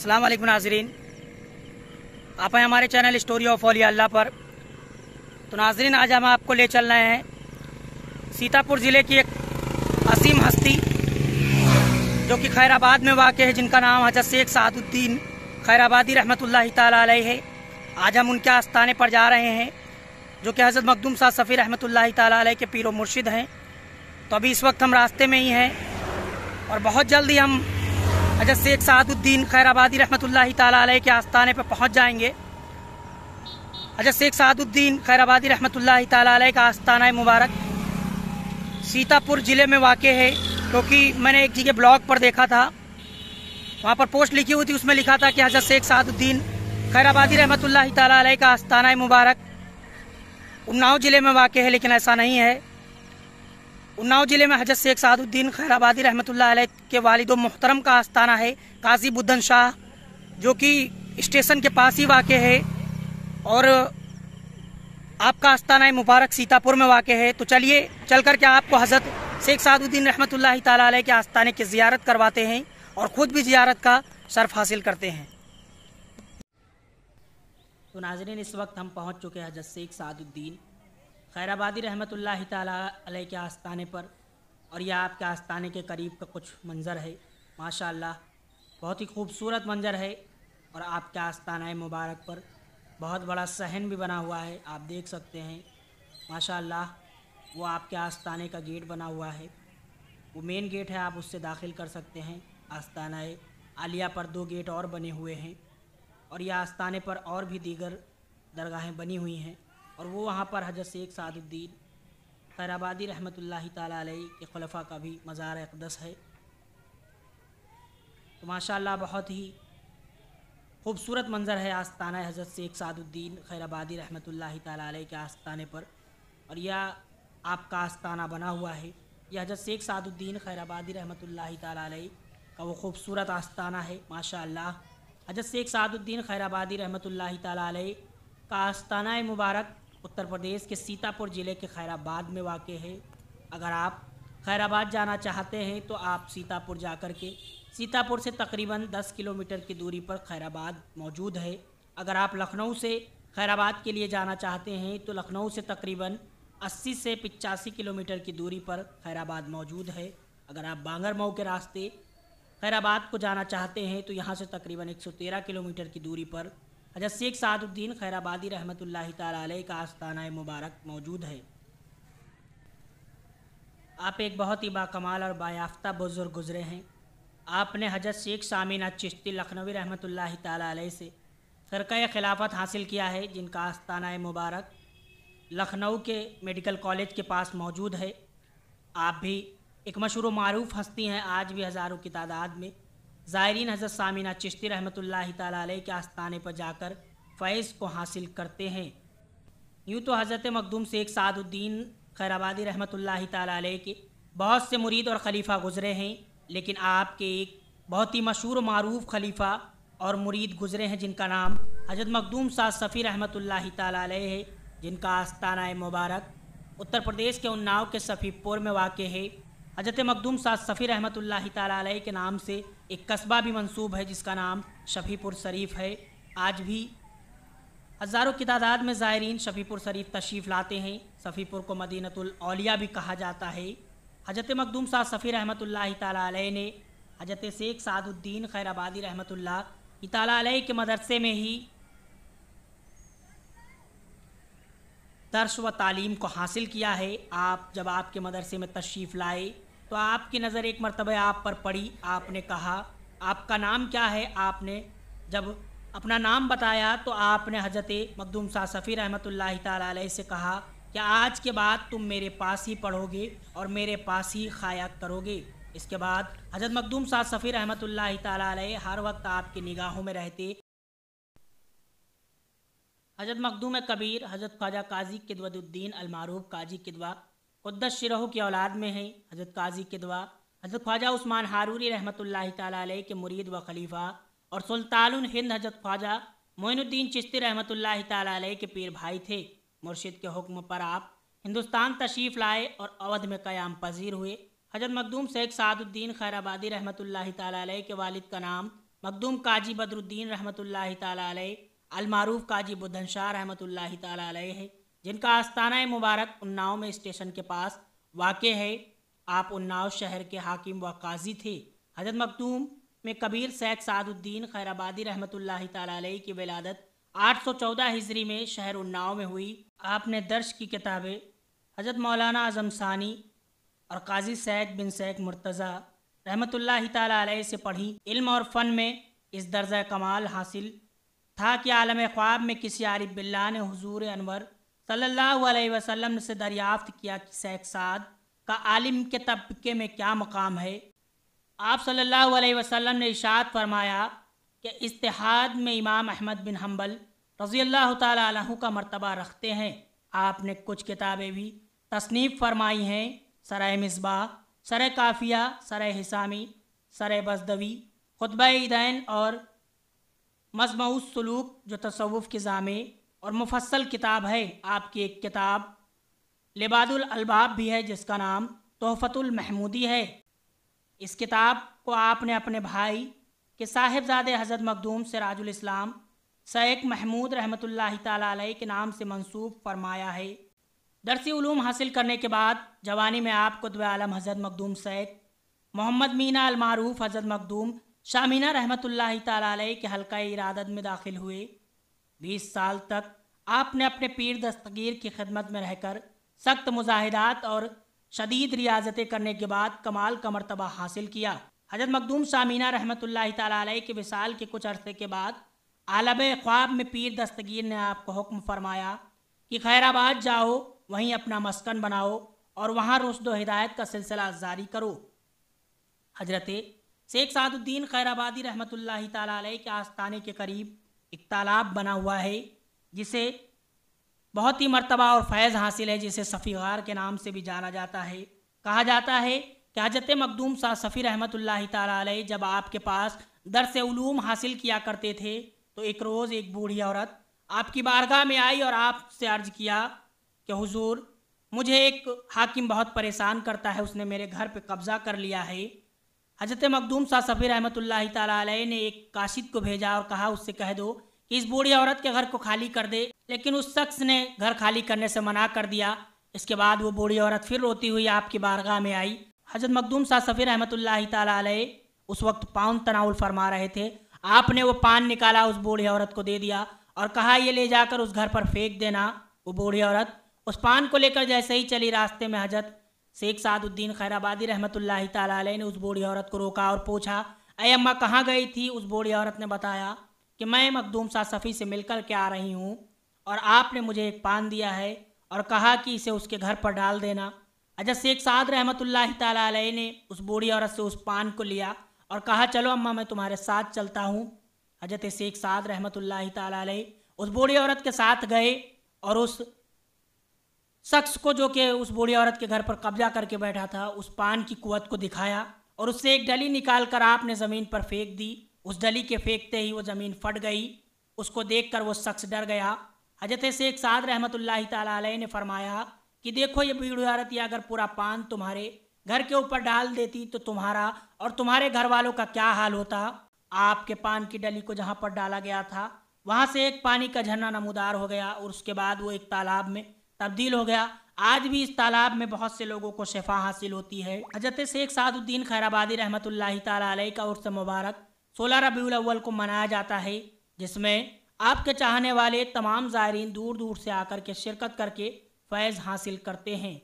अस्सलाम वालेकुम नाज़रीन, आप हैं हमारे चैनल स्टोरी ऑफ औलिया अल्लाह पर। तो नाज़रीन, आज हम आपको ले चल रहे हैं सीतापुर ज़िले की एक असीम हस्ती जो कि खैराबाद में वाक़ है, जिनका नाम हज़रत शेख सादुद्दीन खैराबादी रहमतुल्लाहि ताला अलैह है। आज हम उनके आस्थाने पर जा रहे हैं जो कि हज़रत मखदूम साहब सफ़ी रहमतुल्लाहि ताला अलैह के पीर व मुर्शिद हैं। तो अभी इस वक्त हम रास्ते में ही हैं और बहुत जल्द ही हम हज़रत शेख सादुद्दीन खैराबादी रहमतुल्लाहि ताला अलैह के आस्थाने पर पहुंच जाएंगे। हज़रत शेख सादुद्दीन खैराबादी रहमतुल्लाहि ताला अलैह का आस्थाना मुबारक सीतापुर ज़िले में वाक़ है, क्योंकि मैंने एक जगह ब्लॉग पर देखा था, वहाँ पर पोस्ट लिखी हुई थी, उसमें लिखा था कि हज़रत शेख सादुद्दीन खैराबादी रहमतुल्लाहि ताला अलैह का आस्थाना मुबारक उन्नाव ज़िले में वाक़ है, लेकिन ऐसा नहीं है। उन्नाव ज़िले में हज़रत शेख सादुद्दीन खैराबादी रहमतुल्लाहि अलैह के वालिद मोहतरम का आस्थाना है काजी बुद्दन शाह, जो कि स्टेशन के पास ही वाक़ है और आपका आस्थाना मुबारक सीतापुर में वाक़ है। तो चलिए चल कर के आपको हज़रत शेख सादुद्दीन रहमतुल्लाहि ताला अलैह के आस्थाने की ज़ियारत करवाते हैं और ख़ुद भी ज़ियारत का शर्फ हासिल करते हैं। तो नाज़रीन, इस वक्त हम पहुँच चुके हैं हज़रत शेख सादुद्दीन खैराबादी रहमतुल्लाहि ताला अलैह के आस्थाने पर, और यह आपके आस्थाने के करीब का कुछ मंज़र है। माशाअल्लाह बहुत ही खूबसूरत मंज़र है। और आपके आस्थाना मुबारक पर बहुत बड़ा सहन भी बना हुआ है, आप देख सकते हैं। माशाअल्लाह वो आपके आस्थाने का गेट बना हुआ है, वो मेन गेट है, आप उससे दाखिल कर सकते हैं। आस्थाना आलिया पर 2 गेट और बने हुए हैं और यह आस्थाने पर और भी दीगर दरगाहें बनी हुई हैं, और वो वहाँ पर हज़रत शेख सादुद्दीन खैराबादी रहमतुल्लाहि ताला अलैह के खुलफा का भी मज़ार अक़दस है। तो माशाअल्लाह बहुत ही खूबसूरत मंज़र है आस्थाना हज़रत शेख सादुद्दीन खैराबादी रहमतुल्लाहि ताला अलैह के आस्थाने पर, और यह आपका आस्थाना बना हुआ है। यह हज़रत शेख सादुद्दीन खैराबादी रहमतुल्लाहि ताला अलैह का वो खूबसूरत आस्थाना है। माशाअल्लाह हज़रत शेख सादुद्दीन खैराबादी रहमतुल्लाहि ताला अलैह का आस्थाना मुबारक उत्तर प्रदेश के सीतापुर ज़िले के खैराबाद में वाक़ है। अगर आप खैराबाद जाना चाहते हैं तो आप सीतापुर जाकर के सीतापुर से तकरीबन 10 किलोमीटर की दूरी पर खैराबाद मौजूद है। अगर आप लखनऊ से खैराबाद के लिए जाना चाहते हैं तो लखनऊ से तकरीबन 80 से 85 किलोमीटर की दूरी पर खैराबाद मौजूद है। अगर आप बांगर मऊ के रास्ते खैराबाद को जाना चाहते हैं तो यहाँ से तकरीबन 113 किलोमीटर की दूरी पर हज़रत शेख सादुद्दीन खैराबादी रहमतुल्लाहि ताला अलैह का आस्थाना मुबारक मौजूद है। आप एक बहुत ही बाकमाल और बायाफ्ता बुज़ुर्ग गुज़रे हैं। आपने हज़रत शेख सामीनाथ चिश्ती लखनवी रहमतुल्लाहि ताला अलैह से फ़िरक़ा खिलाफत हासिल किया है, जिनका आस्थाना मुबारक लखनऊ के मेडिकल कॉलेज के पास मौजूद है। आप भी एक मशहूर मारूफ हस्ती हैं। आज भी हज़ारों की तादाद में ज़ायरीन हज़रत सामीनाथ चिश्ती रहमतुल्लाहि ताला अलैह के आस्थाने पर जाकर फ़ैज़ को हासिल करते हैं। यूँ तो हज़रत मखदूम शेख सादुद्दीन खैराबादी रहमतुल्लाहि ताला अलैह के बहुत से मुरीद और ख़लीफ़ा गुज़रे हैं, लेकिन आपके एक बहुत ही मशहूर मारूफ ख़लीफ़ा और मुरीद गुज़रे हैं, जिनका नाम हज़रत मखदूम साहब सफ़ी रहमतुल्लाहि ताला अलैह है, जिनका आस्थाना मुबारक उत्तर प्रदेश के उन्नाव के सफ़ीपुर में वाक़ है। हज़रत मखदूम साहब सफ़ी रहमतुल्लाहि ताला अलैह के नाम से एक कस्बा भी मंसूब है, जिसका नाम शफ़ीपुर शरीफ है। आज भी हज़ारों की तादाद में ज़ायरीन शफ़ीपुर शरीफ तशरीफ़ लाते हैं। शफ़ीपुर को मदीनतुल औलिया भी कहा जाता है। हज़रत मखदूम साहब सफ़ी रहमतुल्लाहि ताला अलैह ने हज़रत शेख सादुद्दीन खैराबादी रहमतुल्लाहि ताला अलैह के मदरसे में ही दर्स व तालीम को हासिल किया है। आप जब आपके मदरसे में तशरीफ़ लाए तो आपकी नज़र एक मरतबा आप पर पड़ी। आपने कहा आपका नाम क्या है। आपने जब अपना नाम बताया तो आपने हज़रत मखदूम साहब सफ़ी रहमतुल्लाहि ताला अलैह से कहा कि आज के बाद तुम मेरे पास ही पढ़ोगे और मेरे पास ही खाया करोगे। इसके बाद हज़रत मखदूम साहब सफ़ी रहमतुल्लाहि ताला अलैह हर वक्त आपकी निगाहों में रहते। हज़रत मखदूम कबीर हज़रत ख्वाजा काजी किदवतुद्दीन अलमारूफ काजी किदवा क़ुद्दस सिरहु की औलाद में हैं। हज़रत काजी किदवा हज़रत ख्वाजा उस्मान हारूरी रहमतुल्लाहि ताला अलैह के मुरीद व खलीफा और सुल्तानुल हिंद हज़रत ख्वाजा मोइनुद्दीन चिश्ती रहमतुल्लाहि ताला अलैह के पीर भाई थे। मुर्शिद के हुक्म पर आप हिंदुस्तान तशरीफ़ लाए और अवध में क़याम पजीर हुए। हज़रत मखदूम शेख सादुद्दीन खैराबादी रहमतुल्लाहि ताला अलैह के वालिद का नाम मखदूम काजी बदरुद्दीन रहमतुल्लाहि ताला अलैह, अलमारूफ काजी बुद्धन शाह रहमतुल्लाहि ताला अलैह है, जिनका आस्ताना मुबारक उन्नाव में स्टेशन के पास वाक़ है। आप उन्नाव शहर के हाकिम व काजी थे। हज़रत मखदूम में कबीर शेख सादुद्दीन खैराबादी रहमतुल्लाहि ताला अलैह की विलादत 814 हिजरी में शहर उन्नाव में हुई। आपने दर्श की किताबें हज़रत मौलाना आज़म सानी और काजी सैद बिन शेख मुर्तज़ा रहमतुल्लाहि ताला अलैह से पढ़ी। इल्म और फ़न में इस दर्जा कमाल हासिल था कि आलम ख्वाब में किसी आरिफ बिल्ला ने हुजूर अनवर सल्लल्लाहु अलैहि वसल्लम से दरियाफ्त किया कि शेख साद का आलिम के तबके में क्या मकाम है। आप सल्लल्लाहु अलैहि वसल्लम ने इरशाद फरमाया कि इज्तिहाद में इमाम अहमद बिन हम्बल रज़ियल्लाहु ताला अन्हु का मर्तबा रखते हैं। आपने कुछ किताबें भी तसनीफ़ फरमाई हैं, सरह मिसबाह, सरह काफ़िया, सरह हिसामी, सरह बज़दवी, खुतबा ईदैन और मजमऊस सुलूक जो तसव्वुफ़ के जामे और मुफस्सल किताब है। आपकी एक किताब लिबादुल अलबाब भी है जिसका नाम तोहफ़तुल महमूदी है। इस किताब को आपने अपने भाई के साहिबजादे हज़रत मखदूम सिराजुल इस्लाम शेख महमूद रहमतुल्लाहि ताला अलैह के नाम से मंसूब फरमाया है। दरसी उलूम हासिल करने के बाद जवानी में आप कुतुब आलम हज़रत मखदूम शेख मोहम्मद मीना अलमारूफ हज़रत मखदूम शाह मीना रहमतुल्लाहि ताला अलैह के हल्का इरादत में दाखिल हुए। 20 साल तक आपने अपने पीर दस्तगीर की खिदमत में रहकर सख्त मुजाहिदात और शदीद रियाजतें करने के बाद कमाल का मर्तबा हासिल किया। हज़रत मखदूम शाह मीना रहमतुल्लाहि ताला अलैह के विसाल के कुछ अरसे के बाद आलम ख्वाब में पीर दस्तगीर ने आपको हुक्म फरमाया कि खैराबाद जाओ, वहीं अपना मस्कन बनाओ और वहाँ रुश्द व हिदायत का सिलसिला जारी करो। हजरत शेख सादुद्दीन खैराबादी रहमतुल्लाहि ताला अलैह के आस्थाने के करीब एक तालाब बना हुआ है जिसे बहुत ही मर्तबा और फैज़ हासिल है, जिसे सफ़ी गार के नाम से भी जाना जाता है। कहा जाता है कि हज़रत मखदूम शाह सफ़ी रहमतुल्लाहि ताला अलैह जब आपके पास दर्स उलूम हासिल किया करते थे तो एक रोज़ एक बूढ़ी औरत आपकी बारगाह में आई और आपसे अर्ज़ किया कि हुजूर, मुझे एक हाकिम बहुत परेशान करता है, उसने मेरे घर पे कब्ज़ा कर लिया है। हज़रत मखदूम शाह सफ़ी रहमतुल्लाहि ताला अलैह ने एक काशिद को भेजा और कहा उससे कह दो कि इस बूढ़ी औरत के घर को खाली कर दे, लेकिन उस शख्स ने घर खाली करने से मना कर दिया। इसके बाद वो बूढ़ी औरत फिर रोती हुई आपकी बारगाह में आई। हज़रत मखदूम शाह सफ़ी रहमतुल्लाहि ताला अलैह उस वक्त पान तनाउल फरमा रहे थे। आपने वो पान निकाला, उस बूढ़ी औरत को दे दिया और कहा ये ले जाकर उस घर पर फेंक देना। वो बूढ़ी औरत उस पान को लेकर जैसे ही चली, रास्ते में हज़रत शेख सादुद्दीन खैराबादी रहमतुल्लाहि ताला अलैह ने उस बूढ़ी औरत को रोका और पूछा, अय अम्मा कहाँ गई थी? उस बूढ़ी औरत ने बताया कि मैं मखदूम शाह सफ़ी से मिलकर के आ रही हूँ और आपने मुझे एक पान दिया है और कहा कि इसे उसके घर पर डाल देना। हज़रत शेख साद रहमतुल्लाहि ताला अलैह ने उस बूढ़ी औरत से उस पान को लिया और कहा चलो अम्मा, मैं तुम्हारे साथ चलता हूँ। हज़रत शेख साद रहमतुल्लाहि ताला अलैह उस बूढ़ी औरत के साथ गए और उस शख्स को जो कि उस बूढ़ी औरत के घर पर कब्जा करके बैठा था उस पान की कुव्वत को दिखाया और उससे एक डली निकाल कर आपने ज़मीन पर फेंक दी। उस डली के फेंकते ही वो ज़मीन फट गई। उसको देखकर वो शख्स डर गया। हज़रत शेख साद रहमतुल्लाहि ताला अलैह ने फरमाया कि देखो ये बूढ़ी औरत, ये अगर पूरा पान तुम्हारे घर के ऊपर डाल देती तो तुम्हारा और तुम्हारे घर वालों का क्या हाल होता। आपके पान की डली को जहाँ पर डाला गया था वहाँ से एक पानी का झरना नमूदार हो गया और उसके बाद वो एक तालाब में तब्दील हो गया। आज भी इस तालाब में बहुत से लोगों को शिफा हासिल होती है। हज़रत शेख सादुद्दीन खैराबादी रहमतुल्लाहि ताला अलैह का उर्स मुबारक 16 रबीउल अव्वल को मनाया जाता है, जिसमें आपके चाहने वाले तमाम ज़ायरीन दूर दूर से आकर के शिरकत करके फैज़ हासिल करते हैं।